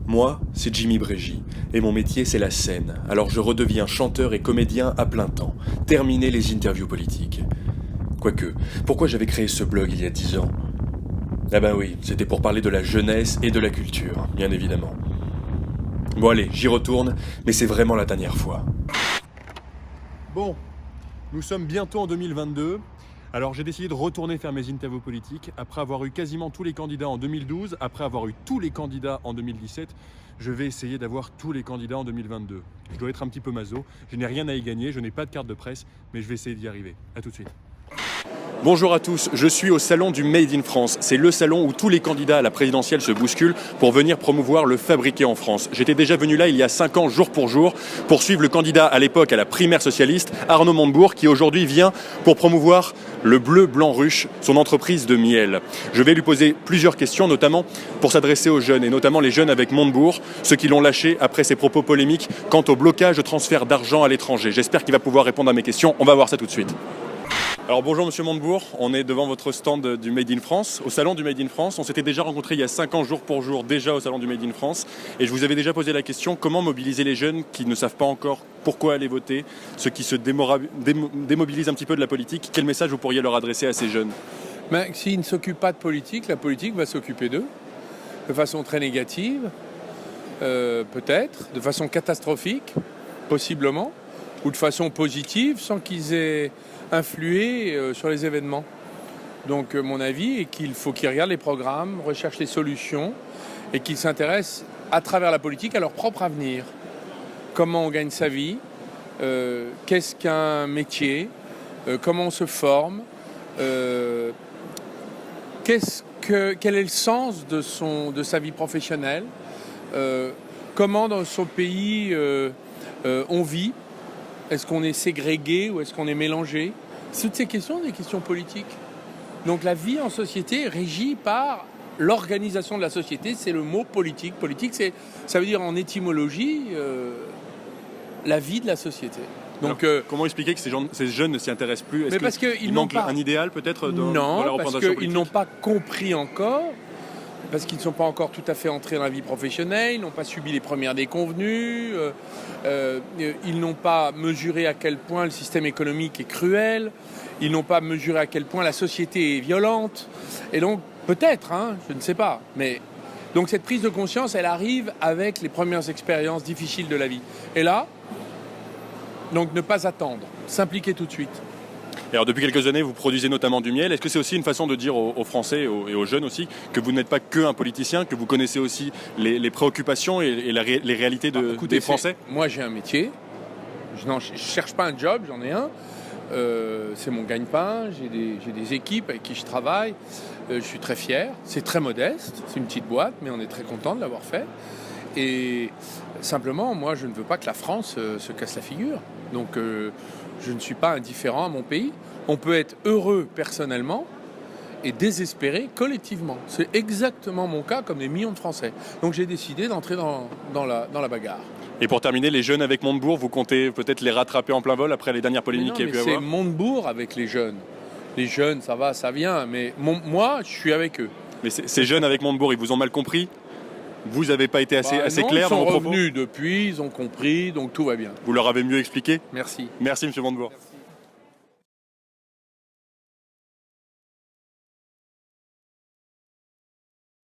Moi, c'est Jimmy Brégy, et mon métier c'est la scène, alors je redeviens chanteur et comédien à plein temps. Terminer les interviews politiques. Quoique, pourquoi j'avais créé ce blog il y a 10 ans? Ah ben oui, c'était pour parler de la jeunesse et de la culture, bien évidemment. Bon allez, j'y retourne, mais c'est vraiment la dernière fois. Bon, nous sommes bientôt en 2022. Alors j'ai décidé de retourner faire mes interviews politiques. Après avoir eu quasiment tous les candidats en 2012, après avoir eu tous les candidats en 2017, je vais essayer d'avoir tous les candidats en 2022. Je dois être un petit peu maso, je n'ai rien à y gagner, je n'ai pas de carte de presse, mais je vais essayer d'y arriver. A tout de suite. Bonjour à tous, je suis au salon du Made in France. C'est le salon où tous les candidats à la présidentielle se bousculent pour venir promouvoir le fabriqué en France. J'étais déjà venu là il y a 5 ans, jour pour suivre le candidat à l'époque à la primaire socialiste, Arnaud Montebourg, qui aujourd'hui vient pour promouvoir le bleu blanc ruche, son entreprise de miel. Je vais lui poser plusieurs questions, notamment pour s'adresser aux jeunes, et notamment les jeunes avec Montebourg, ceux qui l'ont lâché après ses propos polémiques quant au blocage de transfert d'argent à l'étranger. J'espère qu'il va pouvoir répondre à mes questions, on va voir ça tout de suite. Alors bonjour Monsieur Montebourg, on est devant votre stand du Made in France, au salon du Made in France. On s'était déjà rencontrés il y a 5 ans, jour pour jour, déjà au salon du Made in France. Et je vous avais déjà posé la question, comment mobiliser les jeunes qui ne savent pas encore pourquoi aller voter, ceux qui se démobilisent un petit peu de la politique. Quel message vous pourriez leur adresser à ces jeunes? S'ils ne s'occupent pas de politique, la politique va s'occuper d'eux, de façon très négative, peut-être, de façon catastrophique, possiblement, ou de façon positive, sans qu'ils aient influé sur les événements. Donc mon avis est qu'il faut qu'ils regardent les programmes, recherchent les solutions et qu'ils s'intéressent à travers la politique à leur propre avenir. Comment on gagne sa vie, qu'est-ce qu'un métier, comment on se forme, quel est le sens de sa vie professionnelle, comment dans son pays on vit. Est-ce qu'on est ségrégué ou est-ce qu'on est mélangé? Toutes ces questions sont des questions politiques. Donc la vie en société est régie par l'organisation de la société, c'est le mot politique. Politique, ça veut dire en étymologie la vie de la société. Donc, alors, comment expliquer que ces jeunes ne s'y intéressent plus? Est-ce parce qu'il manque un idéal peut-être dans la représentation politique? Non, parce qu'ils n'ont pas compris encore, parce qu'ils ne sont pas encore tout à fait entrés dans la vie professionnelle, ils n'ont pas subi les premières déconvenues, ils n'ont pas mesuré à quel point le système économique est cruel, ils n'ont pas mesuré à quel point la société est violente. Et donc, peut-être, je ne sais pas, mais donc cette prise de conscience, elle arrive avec les premières expériences difficiles de la vie. Et là, donc ne pas attendre, s'impliquer tout de suite. Alors depuis quelques années, vous produisez notamment du miel. Est-ce que c'est aussi une façon de dire aux Français et aux jeunes aussi que vous n'êtes pas qu'un politicien, que vous connaissez aussi les préoccupations et les réalités des Français? Moi j'ai un métier, je ne cherche pas un job, j'en ai un. C'est mon gagne-pain, j'ai des équipes avec qui je travaille. Je suis très fier, c'est très modeste, c'est une petite boîte, mais on est très content de l'avoir fait. Et simplement, moi je ne veux pas que la France se casse la figure. Donc je ne suis pas indifférent à mon pays. On peut être heureux personnellement et désespéré collectivement. C'est exactement mon cas comme des millions de Français. Donc j'ai décidé d'entrer dans la bagarre. Et pour terminer, les jeunes avec Montebourg, vous comptez peut-être les rattraper en plein vol après les dernières polémiques qu'il y a pu avoir? C'est Montebourg avec les jeunes. Les jeunes, ça va, ça vient. Mais moi, je suis avec eux. Mais ces jeunes avec Montebourg, ils vous ont mal compris? Vous n'avez pas été assez clair dans vos propos? Ils sont revenus depuis, ils ont compris, donc tout va bien. Vous leur avez mieux expliqué? Merci. Merci, Monsieur Montebourg. Merci.